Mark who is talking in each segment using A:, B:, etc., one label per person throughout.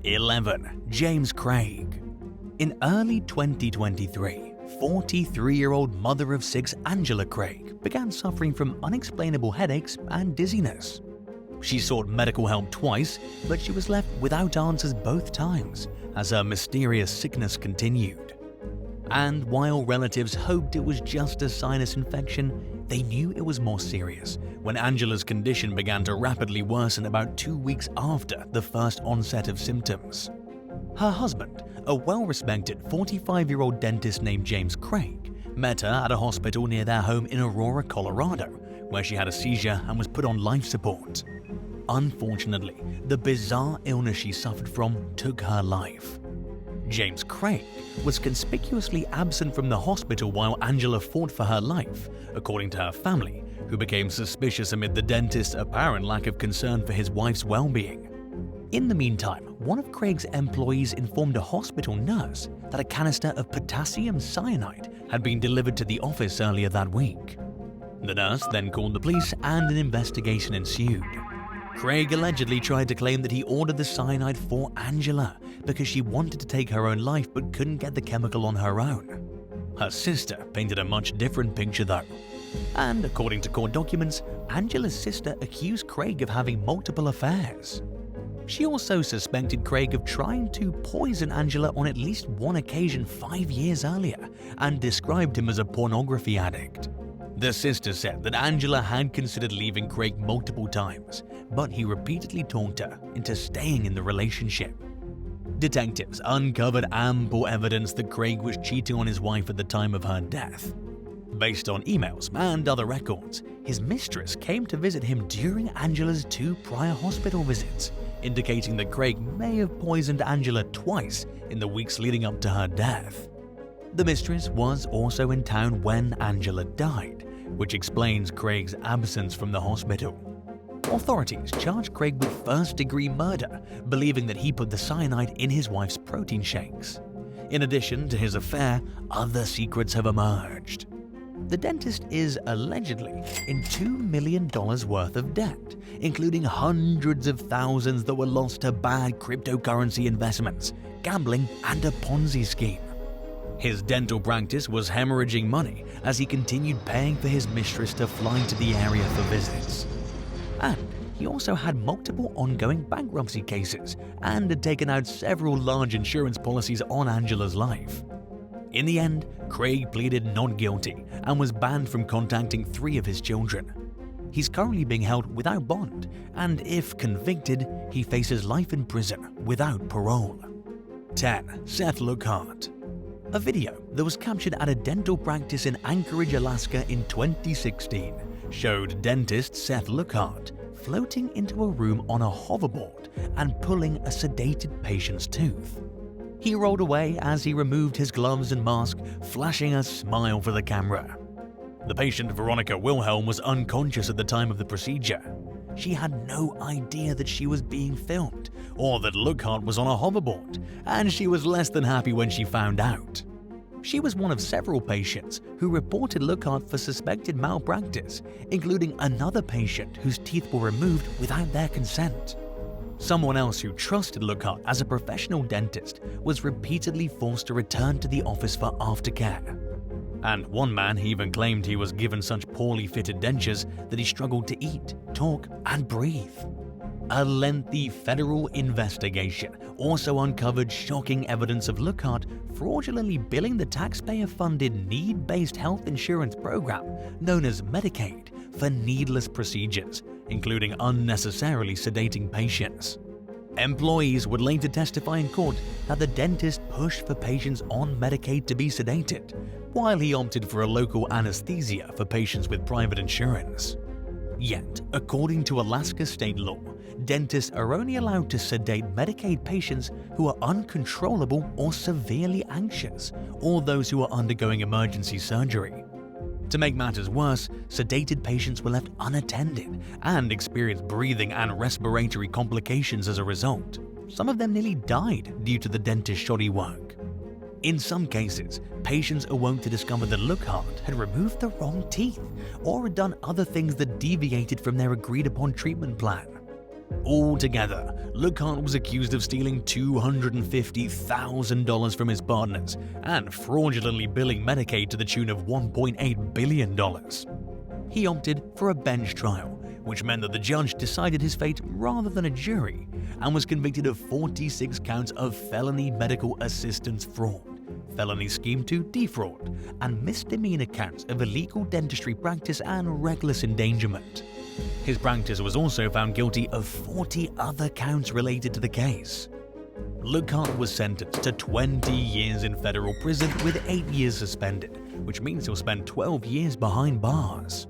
A: 11. James Craig. In early 2023, 43-year-old mother of 6 Angela Craig began suffering from unexplainable headaches and dizziness. She sought medical help twice, but she was left without answers both times as her mysterious sickness continued. And while relatives hoped it was just a sinus infection, they knew it was more serious when Angela's condition began to rapidly worsen about 2 weeks after the first onset of symptoms. Her husband, a well-respected 45-year-old dentist named James Craig, met her at a hospital near their home in Aurora, Colorado, where she had a seizure and was put on life support. Unfortunately, the bizarre illness she suffered from took her life. James Craig was conspicuously absent from the hospital while Angela fought for her life, according to her family, who became suspicious amid the dentist's apparent lack of concern for his wife's well-being. In the meantime, one of Craig's employees informed a hospital nurse that a canister of potassium cyanide had been delivered to the office earlier that week. The nurse then called the police and an investigation ensued. Craig allegedly tried to claim that he ordered the cyanide for Angela because she wanted to take her own life but couldn't get the chemical on her own. Her sister painted a much different picture though. And according to court documents, Angela's sister accused Craig of having multiple affairs. She also suspected Craig of trying to poison Angela on at least one occasion 5 years earlier and described him as a pornography addict. The sister said that Angela had considered leaving Craig multiple times, but he repeatedly talked her into staying in the relationship. Detectives uncovered ample evidence that Craig was cheating on his wife at the time of her death. Based on emails and other records, his mistress came to visit him during Angela's 2 prior hospital visits, indicating that Craig may have poisoned Angela twice in the weeks leading up to her death. The mistress was also in town when Angela died, which explains Craig's absence from the hospital. Authorities charged Craig with first-degree murder, believing that he put the cyanide in his wife's protein shakes. In addition to his affair, other secrets have emerged. The dentist is allegedly in $2 million worth of debt, including hundreds of thousands that were lost to bad cryptocurrency investments, gambling, and a Ponzi scheme. His dental practice was hemorrhaging money as he continued paying for his mistress to fly to the area for visits. And he also had multiple ongoing bankruptcy cases and had taken out several large insurance policies on Angela's life. In the end, Craig pleaded not guilty and was banned from contacting 3 of his children. He's currently being held without bond, and if convicted, he faces life in prison without parole. 10. Seth LOOKHART. A video that was captured at a dental practice in Anchorage, Alaska in 2016 showed dentist Seth LOOKHART floating into a room on a hoverboard and pulling a sedated patient's tooth. He rolled away as he removed his gloves and mask, flashing a smile for the camera. The patient, Veronica Wilhelm, was unconscious at the time of the procedure. She had no idea that she was being filmed or that LOOKHART was on a hoverboard, and she was less than happy when she found out. She was one of several patients who reported LOOKHART for suspected malpractice, including another patient whose teeth were removed without their consent. Someone else who trusted LOOKHART as a professional dentist was repeatedly forced to return to the office for aftercare. And one man even claimed he was given such poorly fitted dentures that he struggled to eat, talk, and breathe. A lengthy federal investigation also uncovered shocking evidence of LOOKHART fraudulently billing the taxpayer-funded need-based health insurance program known as Medicaid for needless procedures, including unnecessarily sedating patients. Employees would later testify in court that the dentist pushed for patients on Medicaid to be sedated, while he opted for a local anesthesia for patients with private insurance. Yet, according to Alaska state law, dentists are only allowed to sedate Medicaid patients who are uncontrollable or severely anxious, or those who are undergoing emergency surgery. To make matters worse, sedated patients were left unattended and experienced breathing and respiratory complications as a result. Some of them nearly died due to the dentist's shoddy work. In some cases, patients awoke to discover that LOOKHART had removed the wrong teeth or had done other things that deviated from their agreed-upon treatment plan. Altogether, Lookhart was accused of stealing $250,000 from his partners and fraudulently billing Medicaid to the tune of $1.8 billion. He opted for a bench trial, which meant that the judge decided his fate rather than a jury, and was convicted of 46 counts of felony medical assistance fraud, felony scheme to defraud, and misdemeanor counts of illegal dentistry practice and reckless endangerment. His practice was also found guilty of 40 other counts related to the case. Lookhart was sentenced to 20 years in federal prison with 8 years suspended, which means he'll spend 12 years behind bars.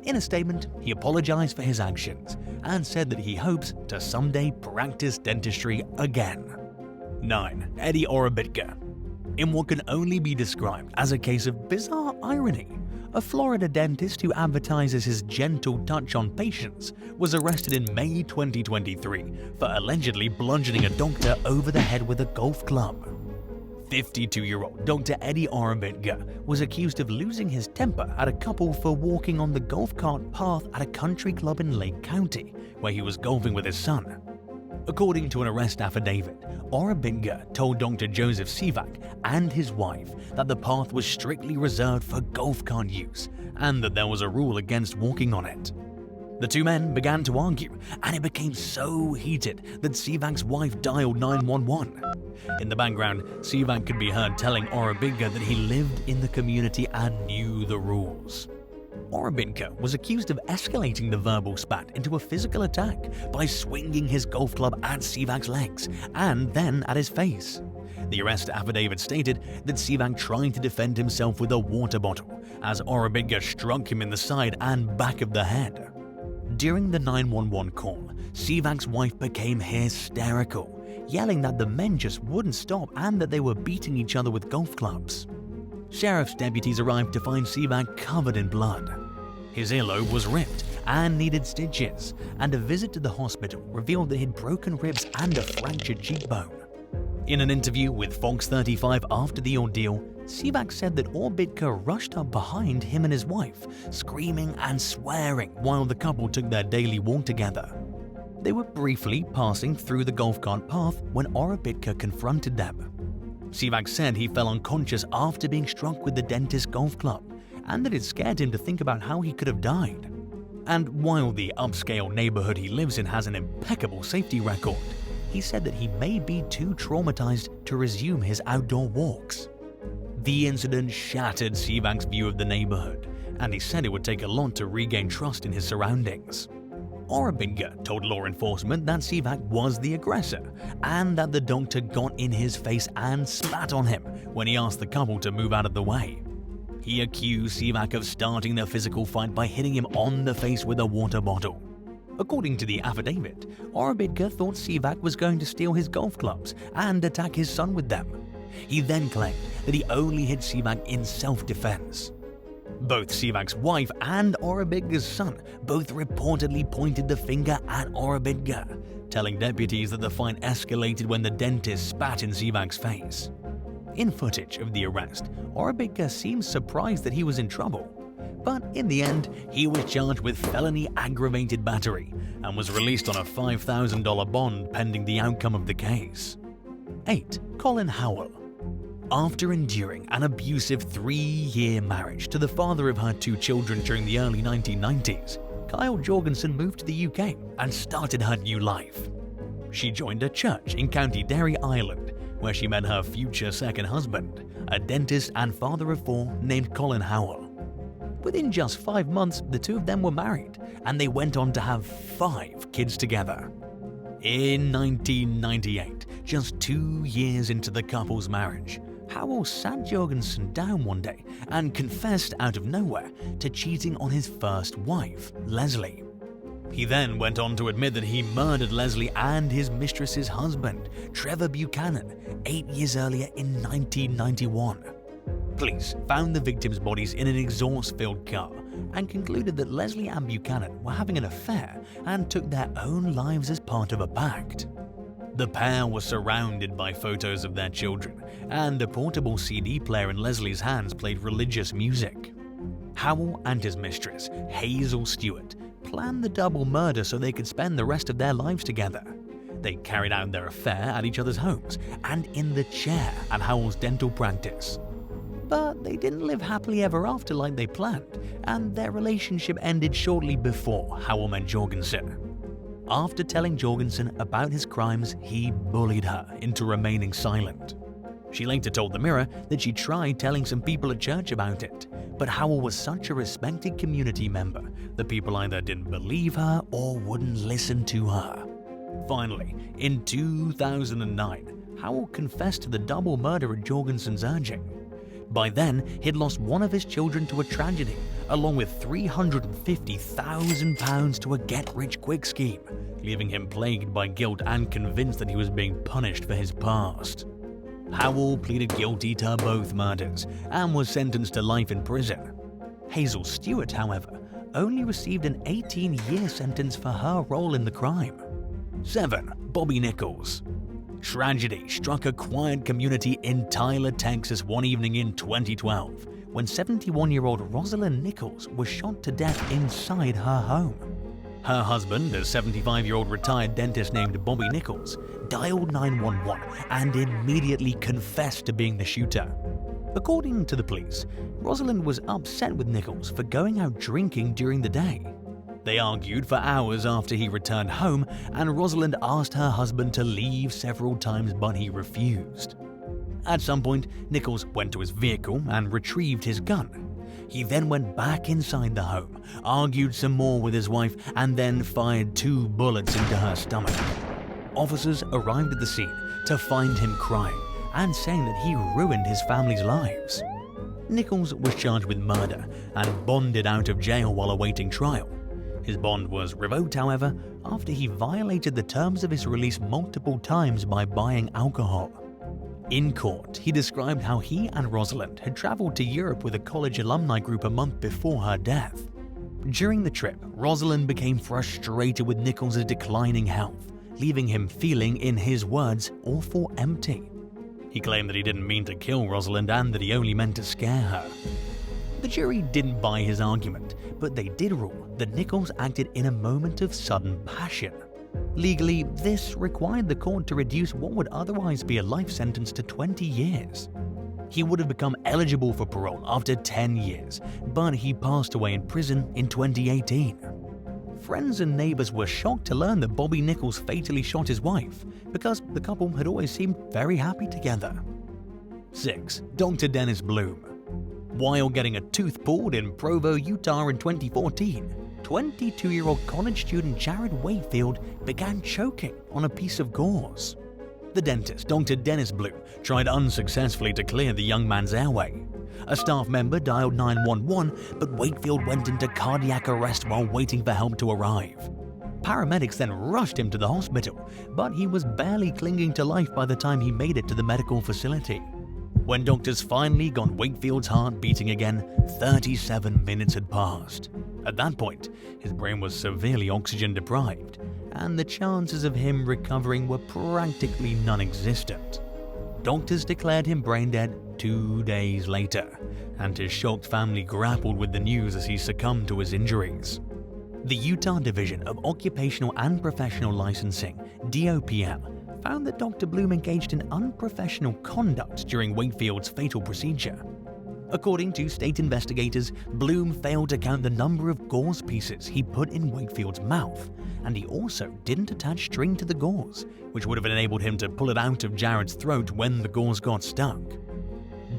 A: In a statement, he apologized for his actions and said that he hopes to someday practice dentistry again. 9. Eddie OROBITG. In what can only be described as a case of bizarre irony, a Florida dentist who advertises his gentle touch on patients was arrested in May 2023 for allegedly bludgeoning a doctor over the head with a golf club. 52-year-old Dr. Eddie OROBITG was accused of losing his temper at a couple for walking on the golf cart path at a country club in Lake County, where he was golfing with his son. According to an arrest affidavit, OROBITG told Dr. Joseph Sivak and his wife that the path was strictly reserved for golf cart use and that there was a rule against walking on it. The two men began to argue, and it became so heated that Sivak's wife dialed 911. In the background, Sivak could be heard telling OROBITG that he lived in the community and knew the rules. OROBITG was accused of escalating the verbal spat into a physical attack by swinging his golf club at Sivak's legs and then at his face. The arrest affidavit stated that Sivak tried to defend himself with a water bottle as OROBITG struck him in the side and back of the head. During the 911 call, Sivak's wife became hysterical, yelling that the men just wouldn't stop and that they were beating each other with golf clubs. Sheriff's deputies arrived to find Sivak covered in blood. His earlobe was ripped and needed stitches, and a visit to the hospital revealed that he'd broken ribs and a fractured cheekbone. In an interview with Fox 35 after the ordeal, Sivak said that OROBITG rushed up behind him and his wife, screaming and swearing while the couple took their daily walk together. They were briefly passing through the golf cart path when OROBITG confronted them. Sivak said he fell unconscious after being struck with the dentist's golf club, and that it scared him to think about how he could have died. And while the upscale neighborhood he lives in has an impeccable safety record, he said that he may be too traumatized to resume his outdoor walks. The incident shattered Sivak's view of the neighborhood, and he said it would take a lot to regain trust in his surroundings. OROBITG told law enforcement that Sivak was the aggressor and that the doctor got in his face and spat on him when he asked the couple to move out of the way. He accused Sivak of starting the physical fight by hitting him on the face with a water bottle. According to the affidavit, OROBITG thought Sivak was going to steal his golf clubs and attack his son with them. He then claimed that he only hit Sivak in self-defense. Both Sivak's wife and OROBITG's son both reportedly pointed the finger at OROBITG, telling deputies that the fight escalated when the dentist spat in Sivak's face. In footage of the arrest, OROBITG seems surprised that he was in trouble, but in the end, he was charged with felony aggravated battery and was released on a $5,000 bond pending the outcome of the case. 8. Colin Howell. After enduring an abusive 3-year marriage to the father of her 2 children during the early 1990s, Kyle Jorgensen moved to the UK and started her new life. She joined a church in County Derry, Ireland, where she met her future second husband, a dentist and father of 4 named Colin Howell. Within just 5 months, the two of them were married, and they went on to have 5 kids together. In 1998, just 2 years into the couple's marriage, Howell sat Jorgensen down one day and confessed out of nowhere to cheating on his first wife, Leslie. He then went on to admit that he murdered Leslie and his mistress's husband, Trevor Buchanan, 8 years earlier in 1991. Police found the victims' bodies in an exhaust-filled car and concluded that Leslie and Buchanan were having an affair and took their own lives as part of a pact. The pair were surrounded by photos of their children, and a portable CD player in Leslie's hands played religious music. Howell and his mistress, Hazel Stewart, planned the double murder so they could spend the rest of their lives together. They carried out their affair at each other's homes and in the chair at Howell's dental practice. But they didn't live happily ever after like they planned, and their relationship ended shortly before Howell met Jorgensen. After telling Jorgensen about his crimes, he bullied her into remaining silent. She later told the Mirror that she tried telling some people at church about it, but Howell was such a respected community member that people either didn't believe her or wouldn't listen to her. Finally, in 2009, Howell confessed to the double murder at Jorgensen's urging. By then, he'd lost one of his children to a tragedy, along with £350,000 to a get-rich-quick scheme, leaving him plagued by guilt and convinced that he was being punished for his past. Howell pleaded guilty to both murders and was sentenced to life in prison. Hazel Stewart, however, only received an 18-year sentence for her role in the crime. 7. Bobby Nichols. Tragedy struck a quiet community in Tyler, Texas one evening in 2012 when 71-year-old Rosalind Nichols was shot to death inside her home. Her husband, a 75-year-old retired dentist named Bobby Nichols, dialed 911 and immediately confessed to being the shooter. According to the police, Rosalind was upset with Nichols for going out drinking during the day. They argued for hours after he returned home, and Rosalind asked her husband to leave several times, but he refused. At some point, Nichols went to his vehicle and retrieved his gun. He then went back inside the home, argued some more with his wife, and then fired 2 bullets into her stomach. Officers arrived at the scene to find him crying and saying that he ruined his family's lives. Nichols was charged with murder and bonded out of jail while awaiting trial. His bond was revoked, however, after he violated the terms of his release multiple times by buying alcohol. In court, he described how he and Rosalind had traveled to Europe with a college alumni group a month before her death. During the trip, Rosalind became frustrated with Nichols' declining health, leaving him feeling, in his words, awful empty. He claimed that he didn't mean to kill Rosalind and that he only meant to scare her. The jury didn't buy his argument, but they did rule that Nichols acted in a moment of sudden passion. Legally, this required the court to reduce what would otherwise be a life sentence to 20 years. He would have become eligible for parole after 10 years, but he passed away in prison in 2018. Friends and neighbors were shocked to learn that Bobby Nichols fatally shot his wife, because the couple had always seemed very happy together. 6. Dr. Dennis BLUME. While getting a tooth pulled in Provo, Utah in 2014, 22-year-old college student Jared Wakefield began choking on a piece of gauze. The dentist, Dr. Dennis BLUME, tried unsuccessfully to clear the young man's airway. A staff member dialed 911, but Wakefield went into cardiac arrest while waiting for help to arrive. Paramedics then rushed him to the hospital, but he was barely clinging to life by the time he made it to the medical facility. When doctors finally got Wakefield's heart beating again, 37 minutes had passed. At that point, his brain was severely oxygen deprived, and the chances of him recovering were practically non-existent. Doctors declared him brain dead 2 days later, and his shocked family grappled with the news as he succumbed to his injuries. The Utah Division of Occupational and Professional Licensing, DOPL, found that Dr. BLUME engaged in unprofessional conduct during Wakefield's fatal procedure. According to state investigators, BLUME failed to count the number of gauze pieces he put in Wakefield's mouth, and he also didn't attach string to the gauze, which would have enabled him to pull it out of Jared's throat when the gauze got stuck.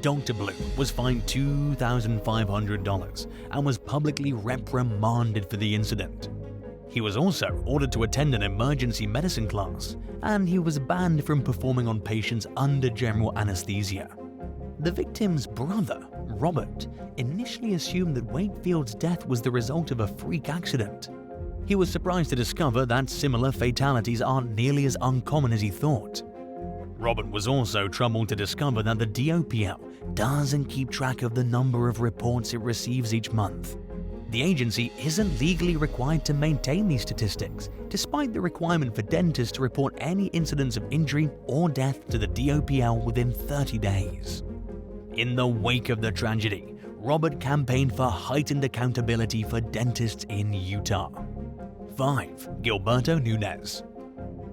A: Dr. BLUME was fined $2,500 and was publicly reprimanded for the incident. He was also ordered to attend an emergency medicine class, and he was banned from performing on patients under general anesthesia. The victim's brother, Robert, initially assumed that Wakefield's death was the result of a freak accident. He was surprised to discover that similar fatalities aren't nearly as uncommon as he thought. Robert was also troubled to discover that the DOPL doesn't keep track of the number of reports it receives each month. The agency isn't legally required to maintain these statistics, despite the requirement for dentists to report any incidents of injury or death to the DOPL within 30 days. In the wake of the tragedy, Robert campaigned for heightened accountability for dentists in Utah. 5. Gilberto Nunez.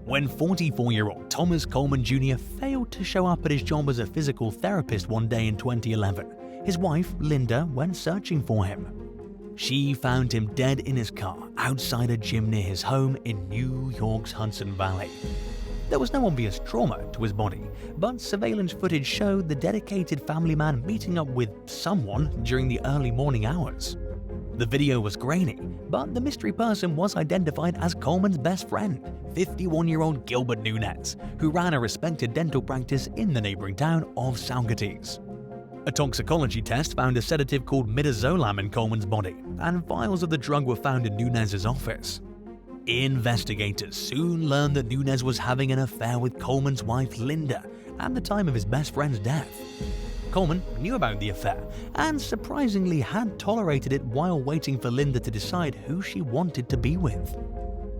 A: When 44-year-old Thomas Coleman Jr. failed to show up at his job as a physical therapist one day in 2011, his wife, Linda, went searching for him. She found him dead in his car outside a gym near his home in New York's Hudson Valley. There was no obvious trauma to his body, but surveillance footage showed the dedicated family man meeting up with someone during the early morning hours. The video was grainy, but the mystery person was identified as Coleman's best friend, 51-year-old Gilbert Nunez, who ran a respected dental practice in the neighboring town of Saugerties. A toxicology test found a sedative called midazolam in Coleman's body, and vials of the drug were found in Nunez's office. Investigators soon learned that Nunez was having an affair with Coleman's wife Linda at the time of his best friend's death. Coleman knew about the affair and surprisingly had tolerated it while waiting for Linda to decide who she wanted to be with.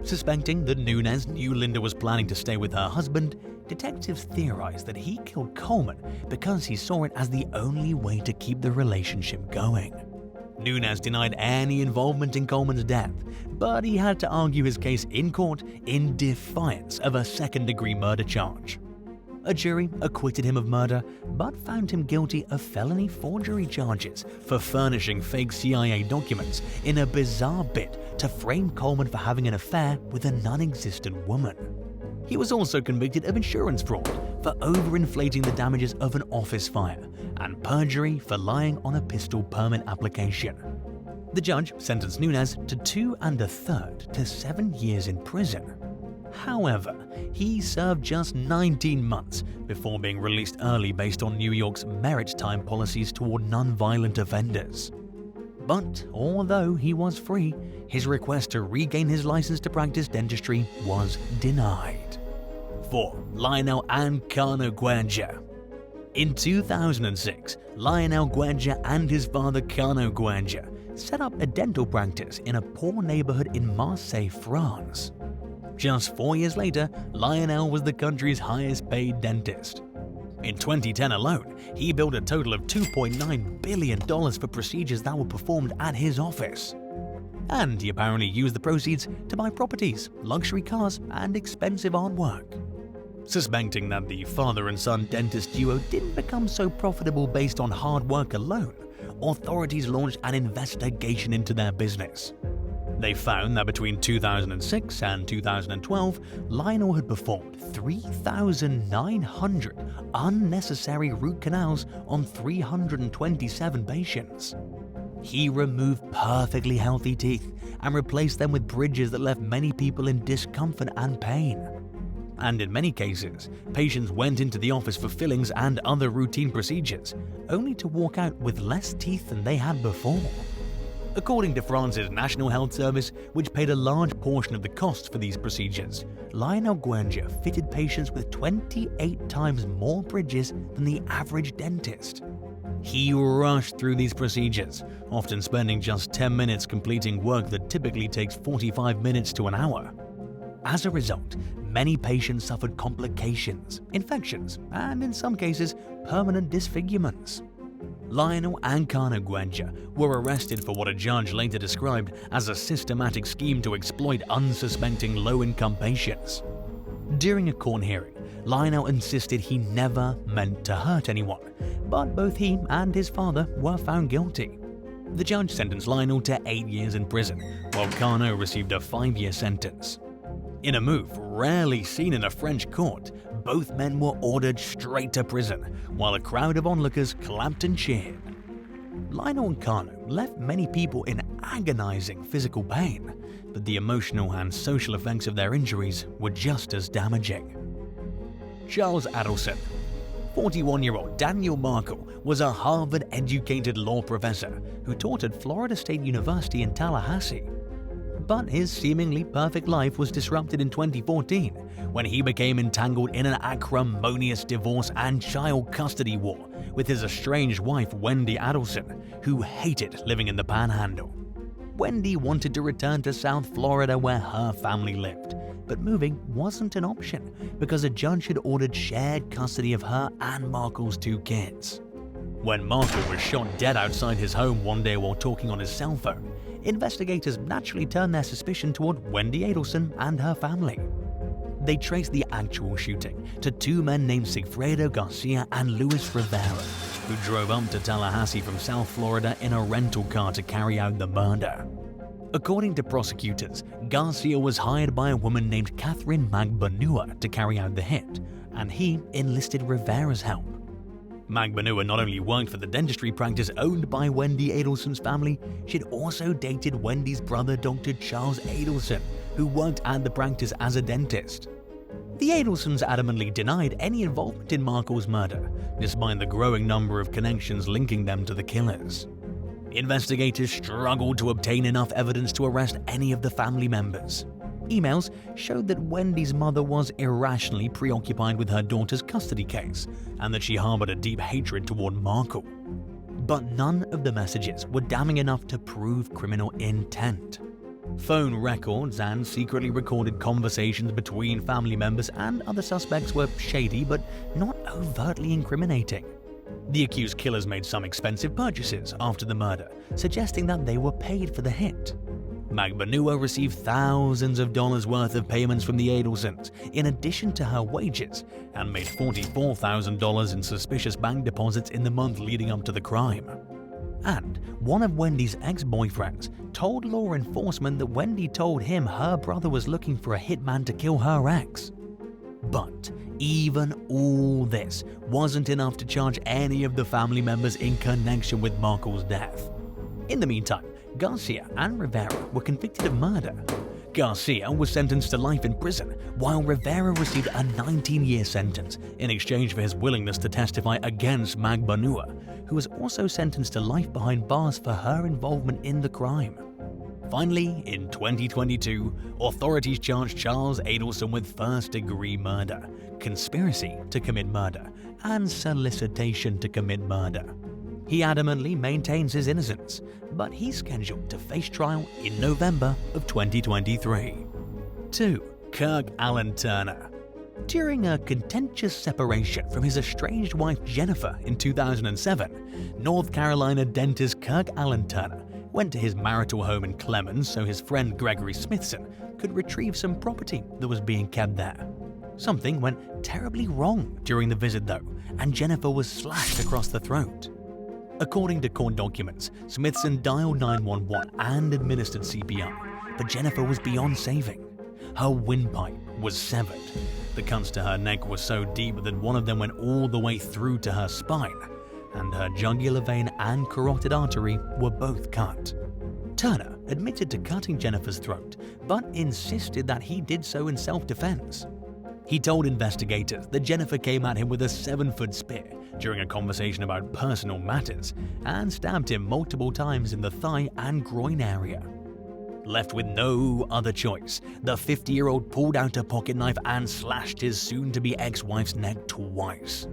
A: Suspecting that Nunez knew Linda was planning to stay with her husband, detectives theorized that he killed Coleman because he saw it as the only way to keep the relationship going. Nunez denied any involvement in Coleman's death, but he had to argue his case in court in defiance of a second-degree murder charge. A jury acquitted him of murder, but found him guilty of felony forgery charges for furnishing fake CIA documents in a bizarre bid to frame Coleman for having an affair with a non-existent woman. He was also convicted of insurance fraud for overinflating the damages of an office fire and perjury for lying on a pistol permit application. The judge sentenced Nunez to 2 1/3 to 7 years in prison. However, he served just 19 months before being released early based on New York's merit time policies toward non-violent offenders. But although he was free, his request to regain his license to practice dentistry was denied. 4. Lionel and CARNOT GUEDJ. In 2006, Lionel GUEDJ and his father CARNOT GUEDJ set up a dental practice in a poor neighborhood in Marseille, France. Just 4 years later, Lionel was the country's highest-paid dentist. In 2010 alone, he billed a total of $2.9 billion for procedures that were performed at his office. And he apparently used the proceeds to buy properties, luxury cars, and expensive artwork. Suspecting that the father and son dentist duo didn't become so profitable based on hard work alone, authorities launched an investigation into their business. They found that between 2006 and 2012, Lionel had performed 3,900 unnecessary root canals on 327 patients. He removed perfectly healthy teeth and replaced them with bridges that left many people in discomfort and pain. And in many cases, patients went into the office for fillings and other routine procedures, only to walk out with less teeth than they had before. According to France's National Health Service, which paid a large portion of the costs for these procedures, Lionel GUEDJ fitted patients with 28 times more bridges than the average dentist. He rushed through these procedures, often spending just 10 minutes completing work that typically takes 45 minutes to an hour. As a result, many patients suffered complications, infections, and in some cases, permanent disfigurements. Lionel and CARNOT GUEDJ were arrested for what a judge later described as a systematic scheme to exploit unsuspecting low-income patients. During a court hearing, Lionel insisted he never meant to hurt anyone, but both he and his father were found guilty. The judge sentenced Lionel to 8 years in prison, while CARNOT received a 5-year sentence. In a move rarely seen in a French court, both men were ordered straight to prison, while a crowd of onlookers clapped and cheered. Lionel and CARNOT left many people in agonizing physical pain, but the emotional and social effects of their injuries were just as damaging. Charles Adelson. 41-year-old Daniel Markle was a Harvard-educated law professor who taught at Florida State University in Tallahassee. But his seemingly perfect life was disrupted in 2014 when he became entangled in an acrimonious divorce and child custody war with his estranged wife Wendy Adelson, who hated living in the Panhandle. Wendy wanted to return to South Florida where her family lived, but moving wasn't an option because a judge had ordered shared custody of her and Markle's 2 kids. When Markle was shot dead outside his home one day while talking on his cell phone, investigators naturally turned their suspicion toward Wendy Adelson and her family. They traced the actual shooting to two men named Sigfredo Garcia and Luis Rivera, who drove up to Tallahassee from South Florida in a rental car to carry out the murder. According to prosecutors, Garcia was hired by a woman named Catherine Magbanua to carry out the hit, and he enlisted Rivera's help. Magbanua not only worked for the dentistry practice owned by Wendy Adelson's family, she'd also dated Wendy's brother Dr. Charles Adelson, who worked at the practice as a dentist. The Adelsons adamantly denied any involvement in Markle's murder, despite the growing number of connections linking them to the killers. Investigators struggled to obtain enough evidence to arrest any of the family members. Emails showed that Wendy's mother was irrationally preoccupied with her daughter's custody case and that she harbored a deep hatred toward Markle. But none of the messages were damning enough to prove criminal intent. Phone records and secretly recorded conversations between family members and other suspects were shady but not overtly incriminating. The accused killers made some expensive purchases after the murder, suggesting that they were paid for the hit. Magbanua received thousands of dollars worth of payments from the Adelsons, in addition to her wages, and made $44,000 in suspicious bank deposits in the month leading up to the crime. And one of Wendy's ex-boyfriends told law enforcement that Wendy told him her brother was looking for a hitman to kill her ex. But even all this wasn't enough to charge any of the family members in connection with Markle's death. In the meantime, Garcia and Rivera were convicted of murder. Garcia was sentenced to life in prison, while Rivera received a 19-year sentence in exchange for his willingness to testify against Magbanua, who was also sentenced to life behind bars for her involvement in the crime. Finally, in 2022, authorities charged Charles Adelson with first-degree murder, conspiracy to commit murder, and solicitation to commit murder. He adamantly maintains his innocence, but he's scheduled to face trial in November of 2023. 2. Kirk Allen Turner. During a contentious separation from his estranged wife Jennifer in 2007, North Carolina dentist Kirk Allen Turner went to his marital home in Clemens so his friend Gregory Smithson could retrieve some property that was being kept there. Something went terribly wrong during the visit though, and Jennifer was slashed across the throat. According to court documents, Smithson dialed 911 and administered CPR, but Jennifer was beyond saving. Her windpipe was severed. The cuts to her neck were so deep that one of them went all the way through to her spine, and her jugular vein and carotid artery were both cut. Turner admitted to cutting Jennifer's throat, but insisted that he did so in self-defense. He told investigators that Jennifer came at him with a 7-foot spear during a conversation about personal matters and stabbed him multiple times in the thigh and groin area. Left with no other choice, the 50-year-old pulled out a pocket knife and slashed his soon-to-be ex-wife's neck twice.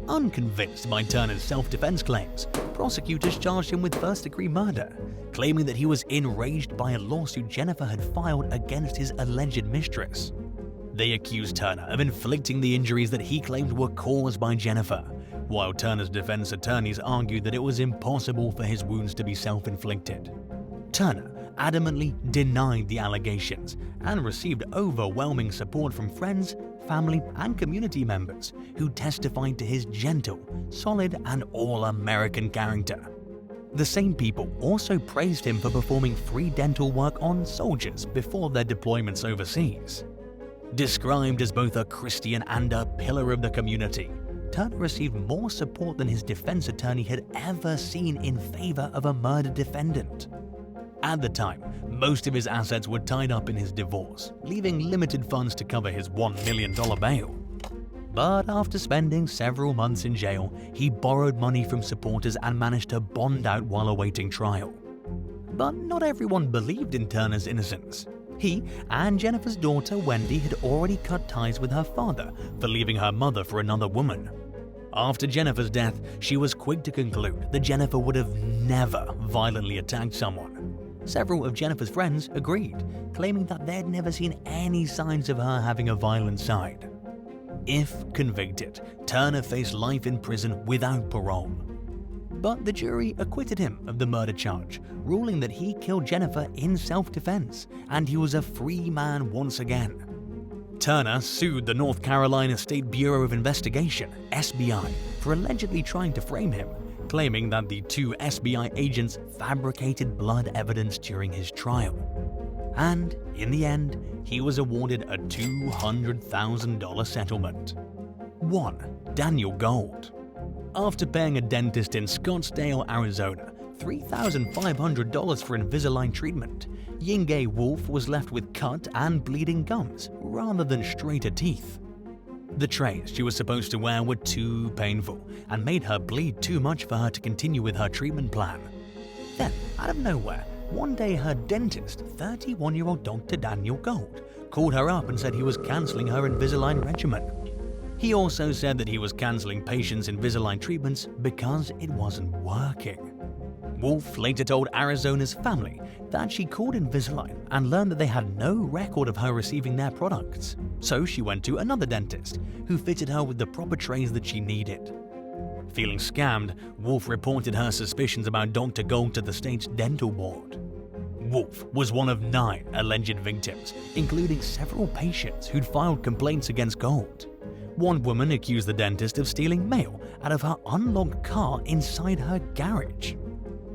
A: Unconvinced by Turner's self-defense claims, prosecutors charged him with first-degree murder, claiming that he was enraged by a lawsuit Jennifer had filed against his alleged mistress. They accused Turner of inflicting the injuries that he claimed were caused by Jennifer, while Turner's defense attorneys argued that it was impossible for his wounds to be self-inflicted. Turner adamantly denied the allegations and received overwhelming support from friends, family, and community members who testified to his gentle, solid, and all-American character. The same people also praised him for performing free dental work on soldiers before their deployments overseas. Described as both a Christian and a pillar of the community, Turner received more support than his defense attorney had ever seen in favor of a murder defendant. At the time, most of his assets were tied up in his divorce, leaving limited funds to cover his $1 million bail. But after spending several months in jail, he borrowed money from supporters and managed to bond out while awaiting trial. But not everyone believed in Turner's innocence. He and Jennifer's daughter Wendy had already cut ties with her father for leaving her mother for another woman. After Jennifer's death, she was quick to conclude that Jennifer would have never violently attacked someone. Several of Jennifer's friends agreed, claiming that they'd never seen any signs of her having a violent side. If convicted, Turner faced life in prison without parole. but the jury acquitted him of the murder charge, ruling that he killed Jennifer in self-defense and he was a free man once again. Turner sued the North Carolina State Bureau of Investigation, SBI, for allegedly trying to frame him, claiming that the two SBI agents fabricated blood evidence during his trial. And in the end, he was awarded a $200,000 settlement. 1. Daniel Gold. After paying a dentist in Scottsdale, Arizona, $3,500 for Invisalign treatment, Yingay Wolf was left with cut and bleeding gums rather than straighter teeth. The trays she was supposed to wear were too painful and made her bleed too much for her to continue with her treatment plan. Then, out of nowhere, one day her dentist, 31-year-old Dr. Daniel Gold, called her up and said he was cancelling her Invisalign regimen. He also said that he was cancelling patients' Invisalign treatments because it wasn't working. Wolf later told Arizona's family that she called Invisalign and learned that they had no record of her receiving their products. So she went to another dentist, who fitted her with the proper trays that she needed. Feeling scammed, Wolf reported her suspicions about Dr. Gold to the state's dental board. Wolf was one of 9 alleged victims, including several patients who'd filed complaints against Gold. One woman accused the dentist of stealing mail out of her unlocked car inside her garage.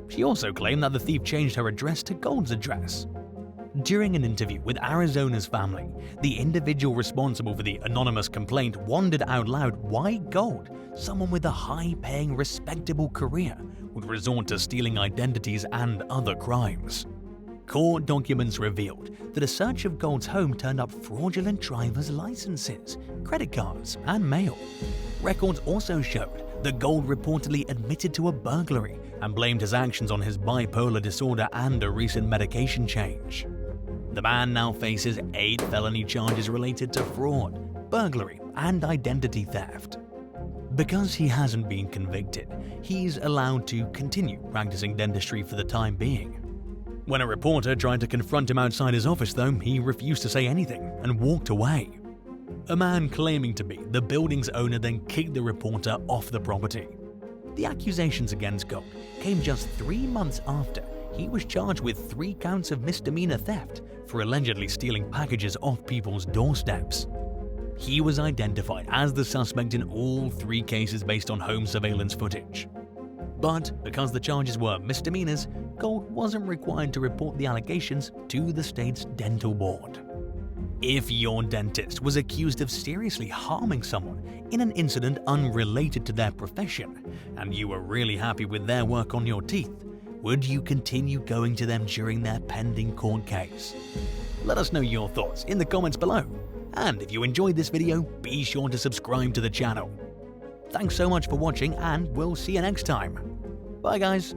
A: She also claimed that the thief changed her address to Gold's address. During an interview with Arizona's family, the individual responsible for the anonymous complaint wondered out loud why Gold, someone with a high-paying, respectable career, would resort to stealing identities and other crimes. Court documents revealed that a search of Gold's home turned up fraudulent driver's licenses, credit cards, and mail. Records also showed that Gold reportedly admitted to a burglary and blamed his actions on his bipolar disorder and a recent medication change. The man now faces 8 felony charges related to fraud, burglary, and identity theft. Because he hasn't been convicted, he's allowed to continue practicing dentistry for the time being. When a reporter tried to confront him outside his office, though, he refused to say anything and walked away. A man claiming to be the building's owner then kicked the reporter off the property. The accusations against Gold came just 3 months after he was charged with 3 counts of misdemeanor theft for allegedly stealing packages off people's doorsteps. He was identified as the suspect in all 3 cases based on home surveillance footage. But because the charges were misdemeanors, Gold wasn't required to report the allegations to the state's dental board. If your dentist was accused of seriously harming someone in an incident unrelated to their profession, and you were really happy with their work on your teeth, would you continue going to them during their pending court case? Let us know your thoughts in the comments below, and if you enjoyed this video, be sure to subscribe to the channel. Thanks so much for watching, and we'll see you next time. Bye guys.